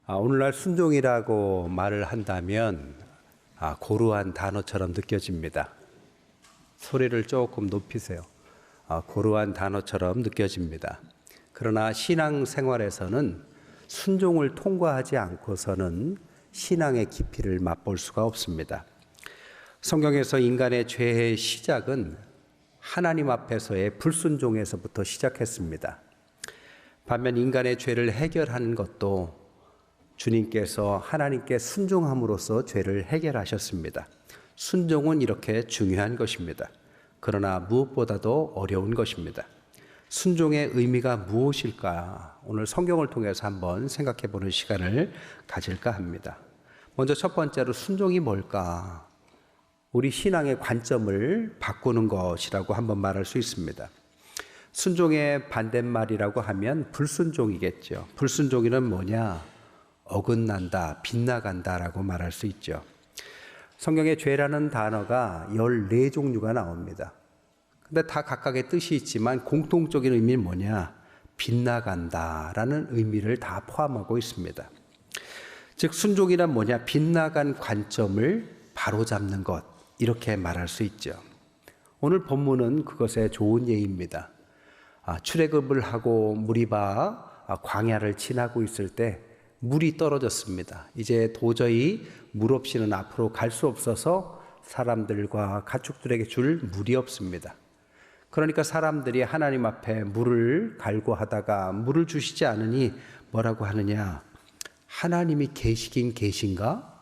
오늘날 순종이라고 말을 한다면 고루한 단어처럼 느껴집니다. 소리를 조금 높이세요. 고루한 단어처럼 느껴집니다. 그러나 신앙생활에서는 순종을 통과하지 않고서는 신앙의 깊이를 맛볼 수가 없습니다. 성경에서 인간의 죄의 시작은 하나님 앞에서의 불순종에서부터 시작했습니다. 반면 인간의 죄를 해결하는 것도 주님께서 하나님께 순종함으로써 죄를 해결하셨습니다. 순종은 이렇게 중요한 것입니다. 그러나 무엇보다도 어려운 것입니다. 순종의 의미가 무엇일까? 오늘 성경을 통해서 한번 생각해 보는 시간을 가질까 합니다. 먼저 첫 번째로 순종이 뭘까? 우리 신앙의 관점을 바꾸는 것이라고 한번 말할 수 있습니다. 순종의 반대말이라고 하면 불순종이겠죠. 불순종이는 뭐냐? 어긋난다, 빗나간다라고 말할 수 있죠. 성경에 죄라는 단어가 14종류가 나옵니다. 근데 다 각각의 뜻이 있지만 공통적인 의미는 뭐냐? 빗나간다라는 의미를 다 포함하고 있습니다. 즉 순종이란 뭐냐? 빗나간 관점을 바로잡는 것, 이렇게 말할 수 있죠. 오늘 본문은 그것의 좋은 예입니다. 출애굽을 하고 무리바 광야를 지나고 있을 때 물이 떨어졌습니다. 이제 도저히 물 없이는 앞으로 갈 수 없어서 사람들과 가축들에게 줄 물이 없습니다. 그러니까 사람들이 하나님 앞에 물을 갈구하다가 물을 주시지 않으니 뭐라고 하느냐? 하나님이 계시긴 계신가?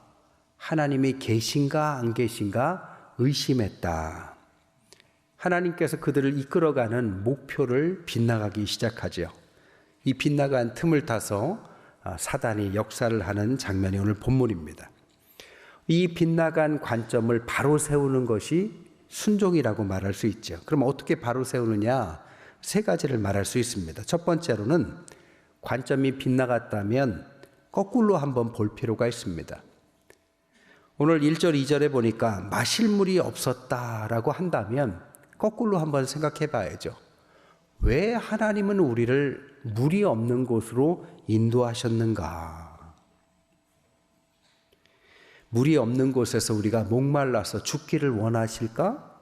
하나님이 계신가 안 계신가 의심했다. 하나님께서 그들을 이끌어가는 목표를 빗나가기 시작하죠. 이 빗나간 틈을 타서 사단이 역사를 하는 장면이 오늘 본문입니다. 이 빗나간 관점을 바로 세우는 것이 순종이라고 말할 수 있죠. 그럼 어떻게 바로 세우느냐? 세 가지를 말할 수 있습니다. 첫 번째로는 관점이 빗나갔다면 거꾸로 한번 볼 필요가 있습니다. 오늘 1절, 2절에 보니까 마실 물이 없었다라고 한다면 거꾸로 한번 생각해 봐야죠. 왜 하나님은 우리를 물이 없는 곳으로 인도하셨는가? 물이 없는 곳에서 우리가 목말라서 죽기를 원하실까?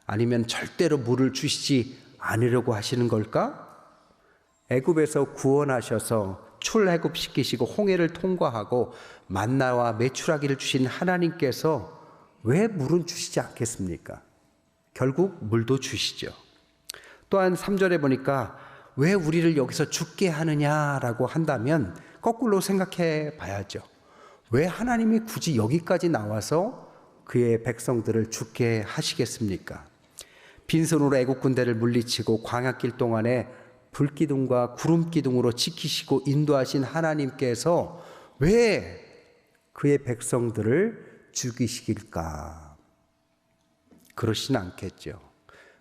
아니면 절대로 물을 주시지 않으려고 하시는 걸까? 애굽에서 구원하셔서 출애굽시키시고 홍해를 통과하고 만나와 메추라기를 주신 하나님께서 왜 물은 주시지 않겠습니까? 결국 물도 주시죠. 또한 3절에 보니까 왜 우리를 여기서 죽게 하느냐라고 한다면 거꾸로 생각해 봐야죠. 왜 하나님이 굳이 여기까지 나와서 그의 백성들을 죽게 하시겠습니까? 빈손으로 애국 군대를 물리치고 광야길 동안에 불기둥과 구름기둥으로 지키시고 인도하신 하나님께서 왜 그의 백성들을 죽이시길까? 그러진 않겠죠.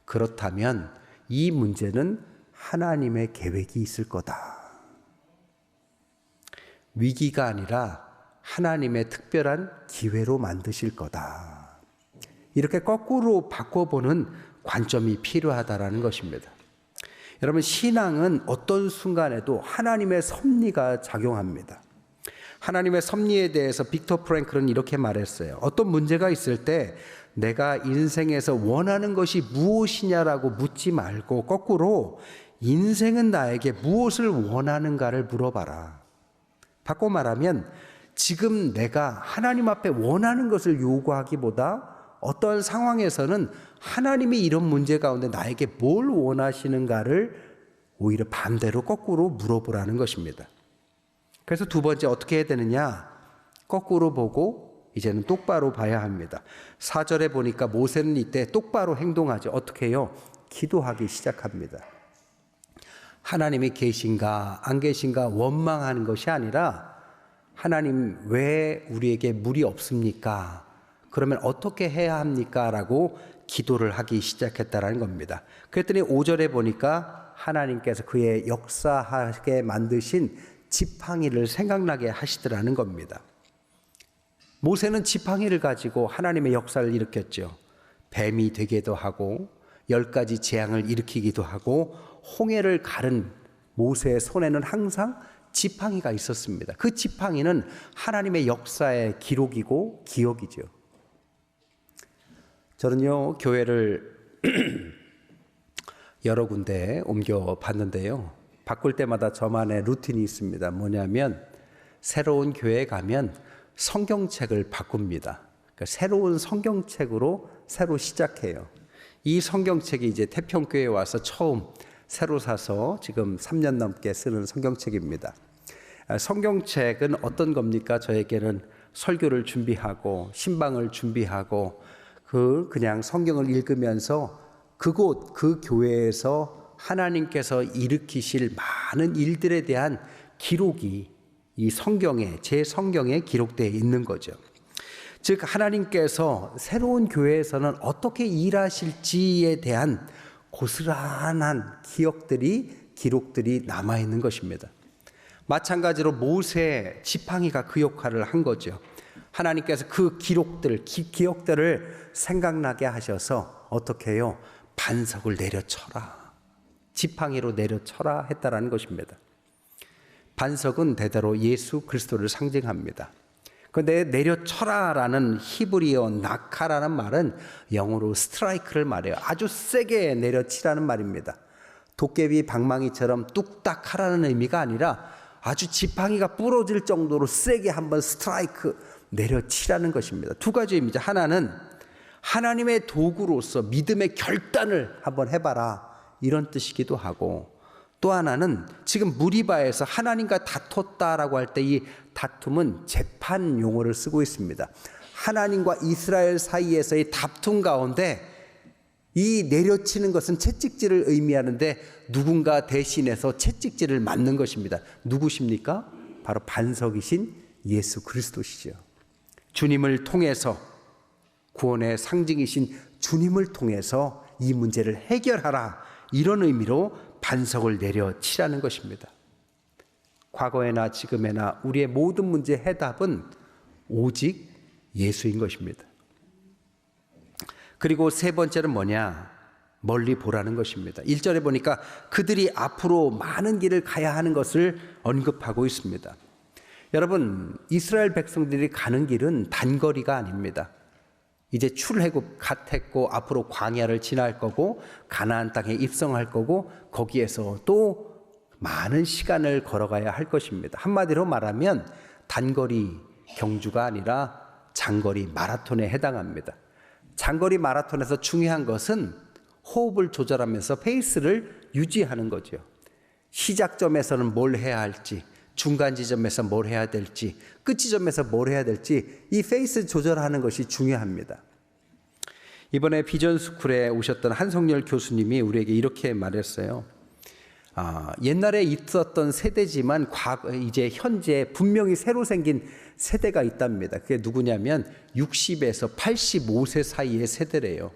그렇다면 이 문제는 하나님의 계획이 있을 거다. 위기가 아니라 하나님의 특별한 기회로 만드실 거다. 이렇게 거꾸로 바꿔보는 관점이 필요하다라는 것입니다. 여러분, 신앙은 어떤 순간에도 하나님의 섭리가 작용합니다. 하나님의 섭리에 대해서 빅터 프랭클은 이렇게 말했어요. 어떤 문제가 있을 때 내가 인생에서 원하는 것이 무엇이냐라고 묻지 말고 거꾸로 인생은 나에게 무엇을 원하는가를 물어봐라. 바꿔 말하면 지금 내가 하나님 앞에 원하는 것을 요구하기보다 어떤 상황에서는 하나님이 이런 문제 가운데 나에게 뭘 원하시는가를 오히려 반대로 거꾸로 물어보라는 것입니다. 그래서 두 번째 어떻게 해야 되느냐? 거꾸로 보고 이제는 똑바로 봐야 합니다. 4절에 보니까 모세는 이때 똑바로 행동하죠. 어떻게 해요? 기도하기 시작합니다. 하나님이 계신가 안 계신가 원망하는 것이 아니라 하나님 왜 우리에게 물이 없습니까? 그러면 어떻게 해야 합니까? 라고 기도를 하기 시작했다는 겁니다. 그랬더니 5절에 보니까 하나님께서 그의 역사하게 만드신 지팡이를 생각나게 하시더라는 겁니다. 모세는 지팡이를 가지고 하나님의 역사를 일으켰죠. 뱀이 되기도 하고 10가지 재앙을 일으키기도 하고 홍해를 가른 모세의 손에는 항상 지팡이가 있었습니다. 그 지팡이는 하나님의 역사의 기록이고 기억이죠. 저는요, 교회를 여러 군데 옮겨 봤는데요. 바꿀 때마다 저만의 루틴이 있습니다. 뭐냐면 새로운 교회에 가면 성경책을 바꿉니다. 그러니까 새로운 성경책으로 새로 시작해요. 이 성경책이 이제 태평교회에 와서 처음 새로 사서 지금 3년 넘게 쓰는 성경책입니다. 성경책은 어떤 겁니까? 저에게는 설교를 준비하고 신방을 준비하고 그냥 성경을 읽으면서 그곳 그 교회에서 하나님께서 일으키실 많은 일들에 대한 기록이 이 성경에, 제 성경에 기록되어 있는 거죠. 즉 하나님께서 새로운 교회에서는 어떻게 일하실지에 대한 고스란한 기록들이 남아있는 것입니다. 마찬가지로 모세 지팡이가 그 역할을 한 거죠. 하나님께서 그 기억들을 생각나게 하셔서 어떻게 해요? 반석을 내려쳐라. 지팡이로 내려쳐라 했다라는 것입니다. 반석은 대대로 예수 그리스도를 상징합니다. 그런데 내려쳐라라는 히브리어 나카라는 말은 영어로 스트라이크를 말해요. 아주 세게 내려치라는 말입니다. 도깨비 방망이처럼 뚝딱 하라는 의미가 아니라 아주 지팡이가 부러질 정도로 세게 한번 스트라이크 내려치라는 것입니다. 두 가지 의미죠. 하나는 하나님의 도구로서 믿음의 결단을 한번 해봐라 이런 뜻이기도 하고, 또 하나는 지금 무리바에서 하나님과 다퉜다라고 할 때 이 다툼은 재판 용어를 쓰고 있습니다. 하나님과 이스라엘 사이에서의 다툼 가운데 이 내려치는 것은 채찍질을 의미하는데 누군가 대신해서 채찍질을 맞는 것입니다. 누구십니까? 바로 반석이신 예수 그리스도시죠. 주님을 통해서, 구원의 상징이신 주님을 통해서 이 문제를 해결하라, 이런 의미로 반석을 내려치라는 것입니다. 과거에나 지금에나 우리의 모든 문제의 해답은 오직 예수인 것입니다. 그리고 세 번째는 뭐냐? 멀리 보라는 것입니다. 1절에 보니까 그들이 앞으로 많은 길을 가야 하는 것을 언급하고 있습니다. 여러분, 이스라엘 백성들이 가는 길은 단거리가 아닙니다. 이제 출애굽 갓 했고 앞으로 광야를 지날 거고 가나안 땅에 입성할 거고 거기에서 또 많은 시간을 걸어가야 할 것입니다. 한마디로 말하면 단거리 경주가 아니라 장거리 마라톤에 해당합니다. 장거리 마라톤에서 중요한 것은 호흡을 조절하면서 페이스를 유지하는 거죠. 시작점에서는 뭘 해야 할지, 중간 지점에서 뭘 해야 될지, 끝 지점에서 뭘 해야 될지 이 페이스 조절하는 것이 중요합니다. 이번에 비전스쿨에 오셨던 한성열 교수님이 우리에게 이렇게 말했어요. 옛날에 있었던 세대지만 이제 현재 분명히 새로 생긴 세대가 있답니다. 그게 누구냐면 60에서 85세 사이의 세대래요.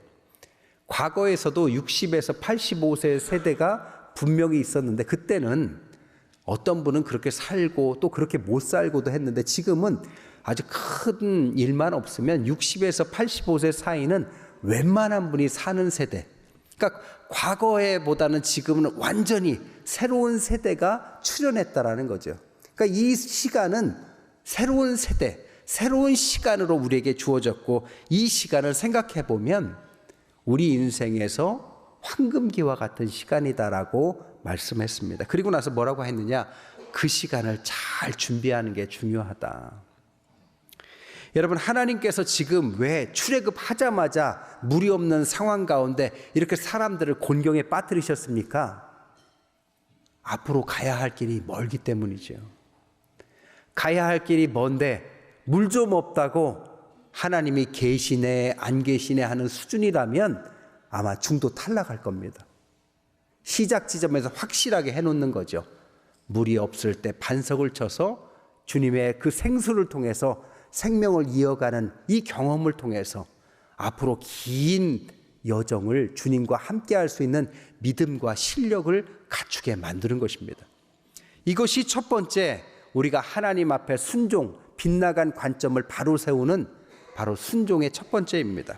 과거에서도 60에서 85세 세대가 분명히 있었는데 그때는 어떤 분은 그렇게 살고 또 그렇게 못 살고도 했는데 지금은 아주 큰 일만 없으면 60에서 85세 사이는 웬만한 분이 사는 세대. 그러니까 과거에보다는 지금은 완전히 새로운 세대가 출현했다라는 거죠. 그러니까 이 시간은 새로운 세대, 새로운 시간으로 우리에게 주어졌고 이 시간을 생각해 보면 우리 인생에서 황금기와 같은 시간이다라고 말씀했습니다. 그리고 나서 뭐라고 했느냐? 그 시간을 잘 준비하는 게 중요하다. 여러분, 하나님께서 지금 왜 출애굽하자마자 물이 없는 상황 가운데 이렇게 사람들을 곤경에 빠뜨리셨습니까? 앞으로 가야 할 길이 멀기 때문이죠. 가야 할 길이 먼데 물 좀 없다고 하나님이 계시네 안 계시네 하는 수준이라면 아마 중도 탈락할 겁니다. 시작 지점에서 확실하게 해놓는 거죠. 물이 없을 때 반석을 쳐서 주님의 그 생수를 통해서 생명을 이어가는 이 경험을 통해서 앞으로 긴 여정을 주님과 함께 할 수 있는 믿음과 실력을 갖추게 만드는 것입니다. 이것이 첫 번째, 우리가 하나님 앞에 순종, 빗나간 관점을 바로 세우는 바로 순종의 첫 번째입니다.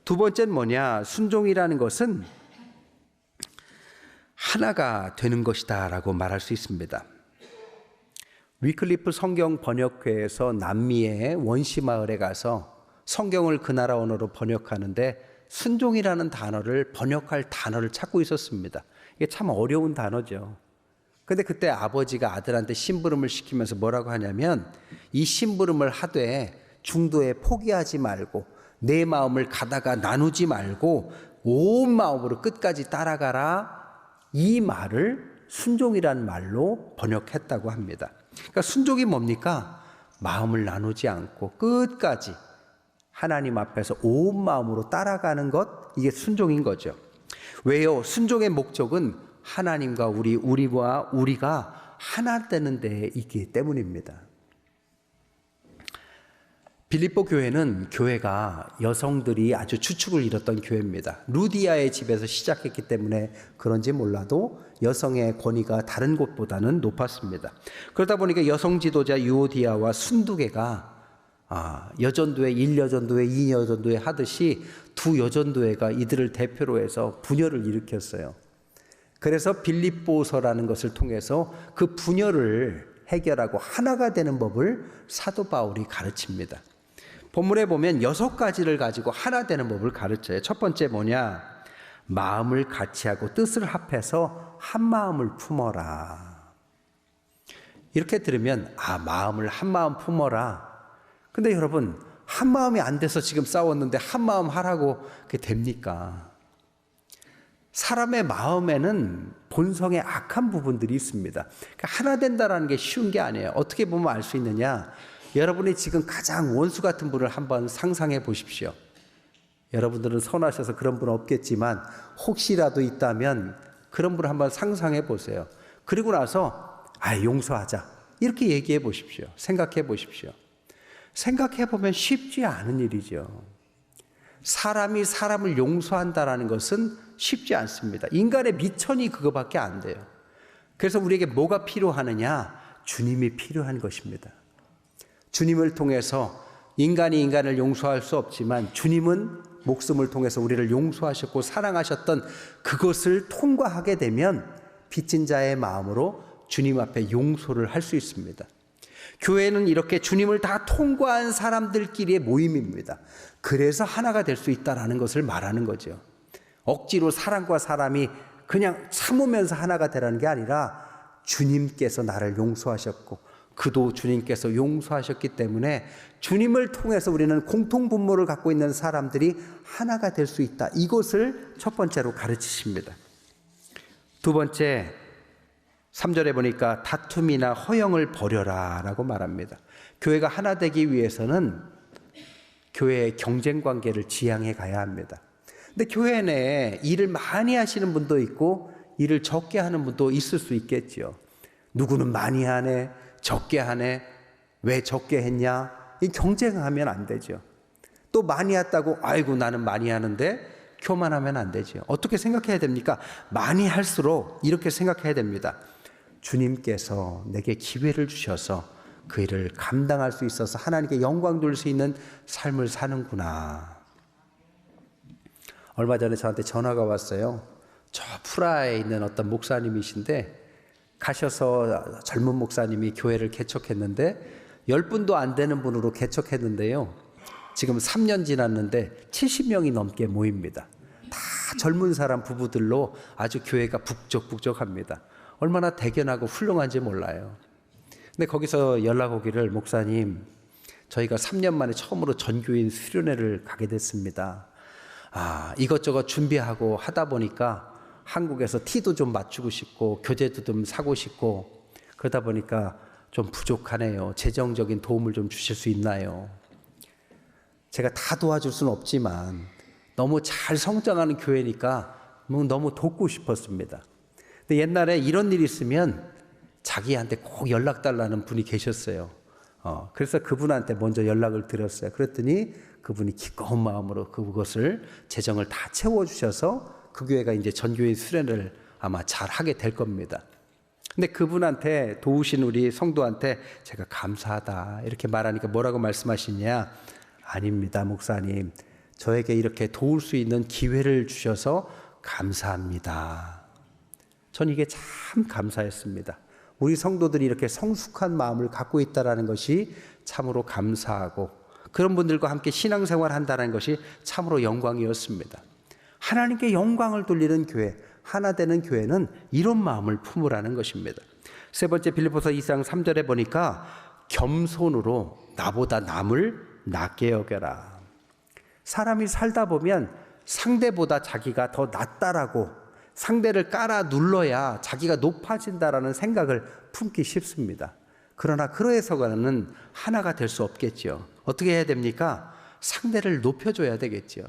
두 번째는 뭐냐? 순종이라는 것은 하나가 되는 것이다 라고 말할 수 있습니다. 위클리프 성경 번역회에서 남미의 원시 마을에 가서 성경을 그 나라 언어로 번역하는데 순종이라는 단어를 번역할 단어를 찾고 있었습니다. 이게 참 어려운 단어죠. 근데 그때 아버지가 아들한테 심부름을 시키면서 뭐라고 하냐면, 이 심부름을 하되 중도에 포기하지 말고 내 마음을 가다가 나누지 말고 온 마음으로 끝까지 따라가라, 이 말을 순종이란 말로 번역했다고 합니다. 그러니까 순종이 뭡니까? 마음을 나누지 않고 끝까지 하나님 앞에서 온 마음으로 따라가는 것, 이게 순종인 거죠. 왜요? 순종의 목적은 하나님과 우리와 우리가 하나 되는 데 있기 때문입니다. 빌립보 교회는 교회가 여성들이 아주 주축을 이뤘던 교회입니다. 루디아의 집에서 시작했기 때문에 그런지 몰라도 여성의 권위가 다른 곳보다는 높았습니다. 그러다 보니까 여성 지도자 유오디아와 순두계가 여전도회, 1여전도회, 2여전도회 하듯이 두 여전도회가 이들을 대표로 해서 분열을 일으켰어요. 그래서 빌립보서라는 것을 통해서 그 분열을 해결하고 하나가 되는 법을 사도 바울이 가르칩니다. 본문에 보면 6가지를 가지고 하나 되는 법을 가르쳐요. 첫 번째 뭐냐? 마음을 같이하고 뜻을 합해서 한 마음을 품어라. 이렇게 들으면 마음을 한 마음 품어라. 근데 여러분, 한 마음이 안 돼서 지금 싸웠는데 한 마음 하라고 그게 됩니까? 사람의 마음에는 본성의 악한 부분들이 있습니다. 그러니까 하나 된다는 게 쉬운 게 아니에요. 어떻게 보면 알 수 있느냐? 여러분이 지금 가장 원수 같은 분을 한번 상상해 보십시오. 여러분들은 선하셔서 그런 분 없겠지만 혹시라도 있다면 그런 분을 한번 상상해 보세요. 그리고 나서 용서하자, 이렇게 얘기해 보십시오. 생각해 보십시오. 생각해 보면 쉽지 않은 일이죠. 사람이 사람을 용서한다는 것은 쉽지 않습니다. 인간의 미천이 그거밖에 안 돼요. 그래서 우리에게 뭐가 필요하느냐? 주님이 필요한 것입니다. 주님을 통해서 인간이 인간을 용서할 수 없지만 주님은 목숨을 통해서 우리를 용서하셨고 사랑하셨던 그것을 통과하게 되면 빚진 자의 마음으로 주님 앞에 용서를 할 수 있습니다. 교회는 이렇게 주님을 다 통과한 사람들끼리의 모임입니다. 그래서 하나가 될 수 있다는 것을 말하는 거죠. 억지로 사람과 사람이 그냥 참으면서 하나가 되라는 게 아니라 주님께서 나를 용서하셨고 그도 주님께서 용서하셨기 때문에 주님을 통해서 우리는 공통분모를 갖고 있는 사람들이 하나가 될 수 있다. 이것을 첫 번째로 가르치십니다. 두 번째, 3절에 보니까 다툼이나 허영을 버려라 라고 말합니다. 교회가 하나 되기 위해서는 교회의 경쟁 관계를 지향해 가야 합니다. 근데 교회 내에 일을 많이 하시는 분도 있고 일을 적게 하는 분도 있을 수 있겠죠. 누구는 많이 하네, 적게 하네, 왜 적게 했냐, 이 경쟁하면 안 되죠. 또 많이 했다고 아이고 나는 많이 하는데 교만하면 안 되죠. 어떻게 생각해야 됩니까? 많이 할수록 이렇게 생각해야 됩니다. 주님께서 내게 기회를 주셔서 그 일을 감당할 수 있어서 하나님께 영광 돌릴 수 있는 삶을 사는구나. 얼마 전에 저한테 전화가 왔어요. 저 프라하에 있는 어떤 목사님이신데 가셔서 젊은 목사님이 교회를 개척했는데 10분도 안 되는 분으로 개척했는데요. 지금 3년 지났는데 70명이 넘게 모입니다. 다 젊은 사람 부부들로 아주 교회가 북적북적합니다. 얼마나 대견하고 훌륭한지 몰라요. 근데 거기서 연락 오기를, 목사님, 저희가 3년 만에 처음으로 전교인 수련회를 가게 됐습니다. 이것저것 준비하고 하다 보니까 한국에서 티도 좀 맞추고 싶고 교재도 좀 사고 싶고 그러다 보니까 좀 부족하네요. 재정적인 도움을 좀 주실 수 있나요? 제가 다 도와줄 수는 없지만 너무 잘 성장하는 교회니까 너무 돕고 싶었습니다. 근데 옛날에 이런 일이 있으면 자기한테 꼭 연락 달라는 분이 계셨어요. 그래서 그분한테 먼저 연락을 드렸어요. 그랬더니 그분이 기꺼운 마음으로 그것을 재정을 다 채워주셔서 그 교회가 이제 전교인 수련을 아마 잘 하게 될 겁니다. 근데 그분한테 도우신 우리 성도한테 제가 감사하다 이렇게 말하니까 뭐라고 말씀하시냐? 아닙니다, 목사님. 저에게 이렇게 도울 수 있는 기회를 주셔서 감사합니다. 전 이게 참 감사했습니다. 우리 성도들이 이렇게 성숙한 마음을 갖고 있다는 것이 참으로 감사하고 그런 분들과 함께 신앙생활을 한다는 것이 참으로 영광이었습니다. 하나님께 영광을 돌리는 교회, 하나 되는 교회는 이런 마음을 품으라는 것입니다. 세 번째 빌립보서 2장 3절에 보니까 겸손으로 나보다 남을 낮게 여겨라. 사람이 살다 보면 상대보다 자기가 더 낫다라고 상대를 깔아 눌러야 자기가 높아진다라는 생각을 품기 쉽습니다. 그러나 그러해서는 하나가 될 수 없겠죠. 어떻게 해야 됩니까? 상대를 높여줘야 되겠죠.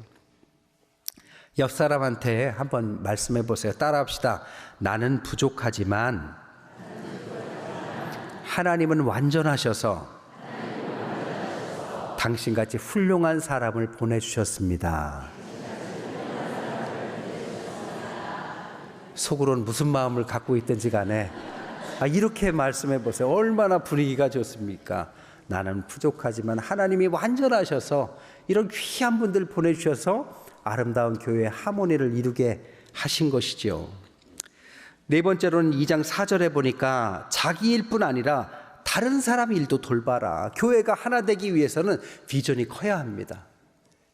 옆 사람한테 한번 말씀해 보세요. 따라합시다. 나는 부족하지만 하나님은 완전하셔서 당신같이 훌륭한 사람을 보내주셨습니다. 속으로는 무슨 마음을 갖고 있든지 간에 이렇게 말씀해 보세요. 얼마나 분위기가 좋습니까? 나는 부족하지만 하나님이 완전하셔서 이런 귀한 분들 보내주셔서 아름다운 교회의 하모니를 이루게 하신 것이죠. 네 번째로는 2장 4절에 보니까 자기 일뿐 아니라 다른 사람 일도 돌봐라. 교회가 하나 되기 위해서는 비전이 커야 합니다.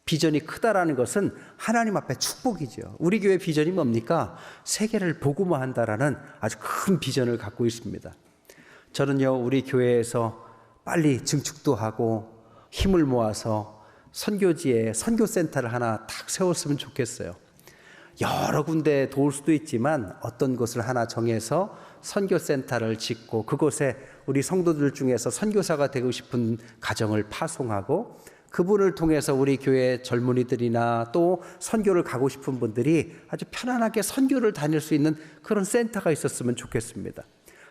비전이 크다라는 것은 하나님 앞에 축복이죠. 우리 교회 비전이 뭡니까? 세계를 복음화한다라는 아주 큰 비전을 갖고 있습니다. 저는요, 우리 교회에서 빨리 증축도 하고 힘을 모아서 선교지에 선교센터를 하나 딱 세웠으면 좋겠어요. 여러 군데 도울 수도 있지만 어떤 곳을 하나 정해서 선교센터를 짓고 그곳에 우리 성도들 중에서 선교사가 되고 싶은 가정을 파송하고 그분을 통해서 우리 교회 젊은이들이나 또 선교를 가고 싶은 분들이 아주 편안하게 선교를 다닐 수 있는 그런 센터가 있었으면 좋겠습니다.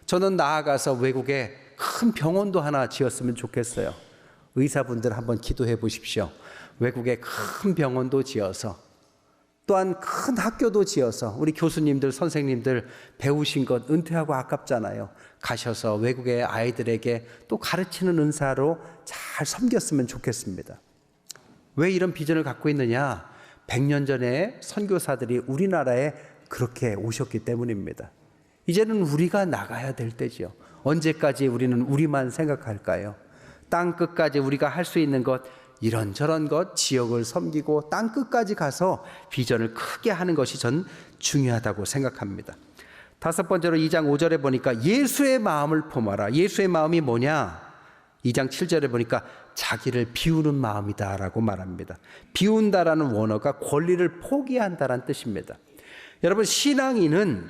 저는 나아가서 외국에 큰 병원도 하나 지었으면 좋겠어요. 의사분들 한번 기도해 보십시오. 외국에 큰 병원도 지어서 또한 큰 학교도 지어서 우리 교수님들, 선생님들 배우신 것 은퇴하고 아깝잖아요. 가셔서 외국의 아이들에게 또 가르치는 은사로 잘 섬겼으면 좋겠습니다. 왜 이런 비전을 갖고 있느냐? 100년 전에 선교사들이 우리나라에 그렇게 오셨기 때문입니다. 이제는 우리가 나가야 될 때지요. 언제까지 우리는 우리만 생각할까요? 땅 끝까지 우리가 할 수 있는 것, 이런저런 것, 지역을 섬기고 땅 끝까지 가서 비전을 크게 하는 것이 전 중요하다고 생각합니다. 다섯 번째로 2장 5절에 보니까 예수의 마음을 품어라. 예수의 마음이 뭐냐? 2장 7절에 보니까 자기를 비우는 마음이다라고 말합니다. 비운다라는 원어가 권리를 포기한다라는 뜻입니다. 여러분, 신앙인은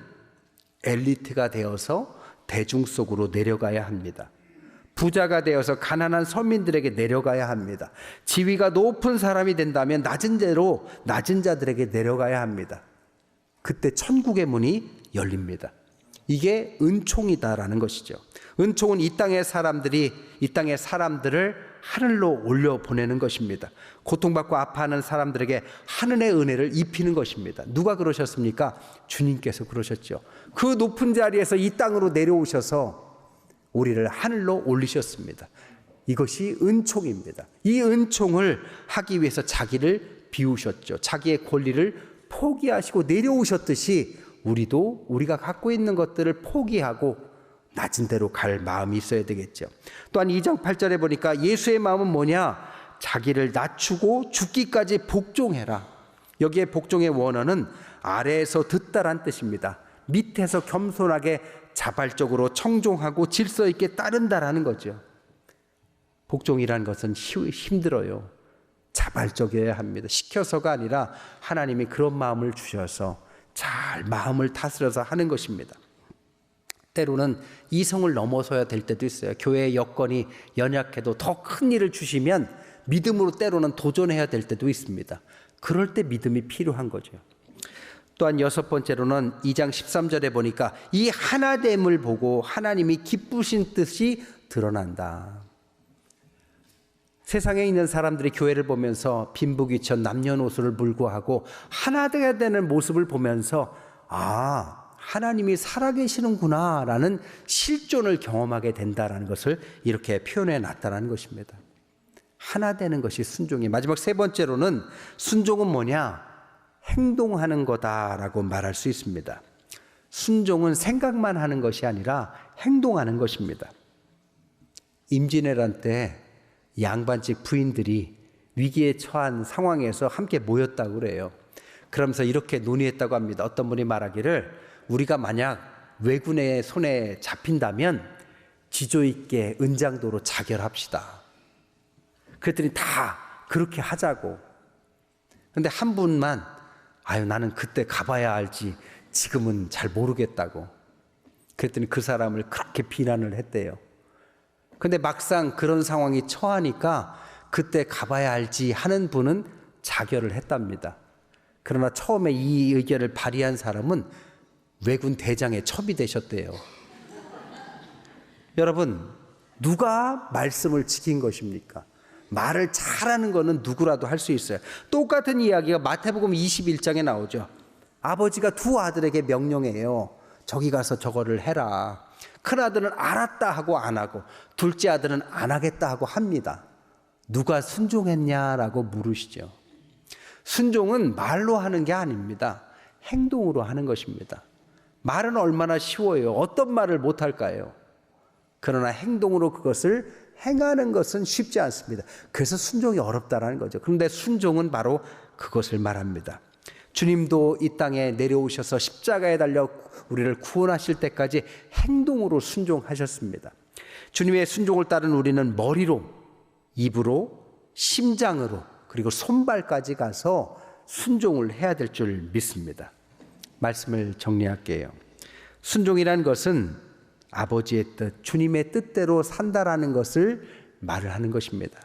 엘리트가 되어서 대중 속으로 내려가야 합니다. 부자가 되어서 가난한 서민들에게 내려가야 합니다. 지위가 높은 사람이 된다면 낮은 데로 낮은 자들에게 내려가야 합니다. 그때 천국의 문이 열립니다. 이게 은총이다라는 것이죠. 은총은 이 땅의 사람들을 하늘로 올려 보내는 것입니다. 고통받고 아파하는 사람들에게 하늘의 은혜를 입히는 것입니다. 누가 그러셨습니까? 주님께서 그러셨죠. 그 높은 자리에서 이 땅으로 내려오셔서 우리를 하늘로 올리셨습니다. 이것이 은총입니다. 이 은총을 하기 위해서 자기를 비우셨죠. 자기의 권리를 포기하시고 내려오셨듯이 우리가 갖고 있는 것들을 포기하고 낮은 데로 갈 마음이 있어야 되겠죠. 또한 2장 8절에 보니까 예수의 마음은 뭐냐? 자기를 낮추고 죽기까지 복종해라. 여기에 복종의 원어는 아래에서 듣다란 뜻입니다. 밑에서 겸손하게 자발적으로 청종하고 질서 있게 따른다라는 거죠. 복종이라는 것은 힘들어요. 자발적이어야 합니다. 시켜서가 아니라 하나님이 그런 마음을 주셔서 잘 마음을 다스려서 하는 것입니다. 때로는 이성을 넘어서야 될 때도 있어요. 교회의 여건이 연약해도 더 큰 일을 주시면 믿음으로 때로는 도전해야 될 때도 있습니다. 그럴 때 믿음이 필요한 거죠. 또한 여섯 번째로는 2장 13절에 보니까 이 하나됨을 보고 하나님이 기쁘신 뜻이 드러난다. 세상에 있는 사람들이 교회를 보면서 빈부귀천 남녀노소를 불구하고 하나 되어야 되는 모습을 보면서 하나님이 살아계시는구나 라는 실존을 경험하게 된다는 것을 이렇게 표현해 놨다는 것입니다. 하나 되는 것이 순종이. 마지막 세 번째로는 순종은 뭐냐? 행동하는 거다라고 말할 수 있습니다. 순종은 생각만 하는 것이 아니라 행동하는 것입니다. 임진왜란 때 양반집 부인들이 위기에 처한 상황에서 함께 모였다고 그래요. 그러면서 이렇게 논의했다고 합니다. 어떤 분이 말하기를 우리가 만약 왜군의 손에 잡힌다면 지조 있게 은장도로 자결합시다. 그랬더니 다 그렇게 하자고. 근데 한 분만 나는 그때 가봐야 알지 지금은 잘 모르겠다고. 그랬더니 그 사람을 그렇게 비난을 했대요. 근데 막상 그런 상황이 처하니까 그때 가봐야 알지 하는 분은 자결을 했답니다. 그러나 처음에 이 의견을 발의한 사람은 왜군 대장에 첩이 되셨대요. 여러분, 누가 말씀을 지킨 것입니까? 말을 잘하는 거는 누구라도 할 수 있어요. 똑같은 이야기가 마태복음 21장에 나오죠. 아버지가 두 아들에게 명령해요. 저기 가서 저거를 해라. 큰 아들은 알았다 하고 안 하고, 둘째 아들은 안 하겠다 하고 합니다. 누가 순종했냐라고 물으시죠. 순종은 말로 하는 게 아닙니다. 행동으로 하는 것입니다. 말은 얼마나 쉬워요. 어떤 말을 못할까요? 그러나 행동으로 그것을 행하는 것은 쉽지 않습니다. 그래서 순종이 어렵다라는 거죠. 그런데 순종은 바로 그것을 말합니다. 주님도 이 땅에 내려오셔서 십자가에 달려 우리를 구원하실 때까지 행동으로 순종하셨습니다. 주님의 순종을 따른 우리는 머리로, 입으로, 심장으로, 그리고 손발까지 가서 순종을 해야 될 줄 믿습니다. 말씀을 정리할게요. 순종이란 것은 아버지의 뜻, 주님의 뜻대로 산다라는 것을 말을 하는 것입니다.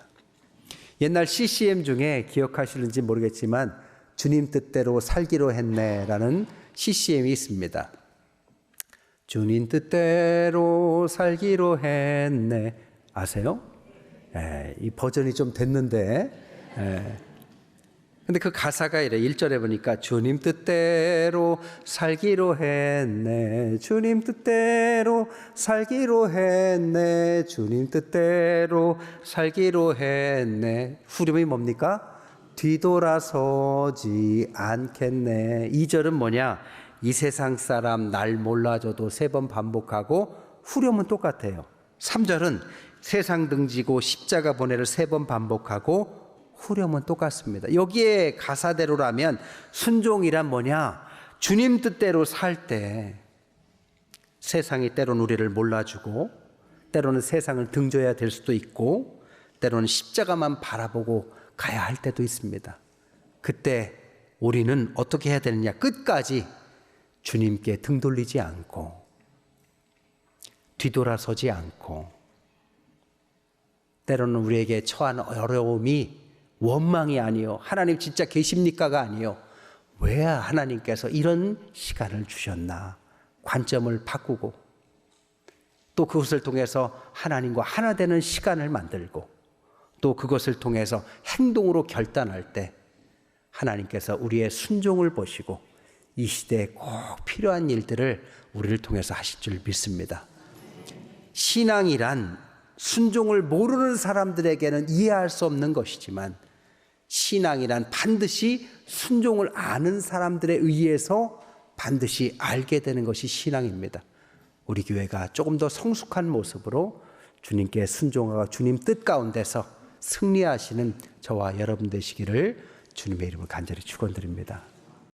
옛날 CCM 중에 기억하시는지 모르겠지만 주님 뜻대로 살기로 했네라는 CCM이 있습니다. 주님 뜻대로 살기로 했네. 아세요? 이 버전이 좀 됐는데. 근데 그 가사가 이래. 1절에 보니까 주님 뜻대로 살기로 했네. 주님 뜻대로 살기로 했네. 주님 뜻대로 살기로 했네. 후렴이 뭡니까? 뒤돌아서지 않겠네. 2절은 뭐냐? 이 세상 사람 날 몰라줘도 3번 반복하고 후렴은 똑같아요. 3절은 세상 등지고 십자가 보내를 3번 반복하고 후렴은 똑같습니다. 여기에 가사대로라면 순종이란 뭐냐? 주님 뜻대로 살 때 세상이 때로는 우리를 몰라주고 때로는 세상을 등져야 될 수도 있고 때로는 십자가만 바라보고 가야 할 때도 있습니다. 그때 우리는 어떻게 해야 되느냐? 끝까지 주님께 등 돌리지 않고 뒤돌아서지 않고 때로는 우리에게 처한 어려움이 원망이 아니요 하나님 진짜 계십니까가 아니요 왜 하나님께서 이런 시간을 주셨나 관점을 바꾸고 또 그것을 통해서 하나님과 하나 되는 시간을 만들고 또 그것을 통해서 행동으로 결단할 때 하나님께서 우리의 순종을 보시고 이 시대에 꼭 필요한 일들을 우리를 통해서 하실 줄 믿습니다. 신앙이란 순종을 모르는 사람들에게는 이해할 수 없는 것이지만 신앙이란 반드시 순종을 아는 사람들에 의해서 반드시 알게 되는 것이 신앙입니다. 우리 교회가 조금 더 성숙한 모습으로 주님께 순종하고 주님 뜻 가운데서 승리하시는 저와 여러분 되시기를 주님의 이름으로 간절히 축원드립니다.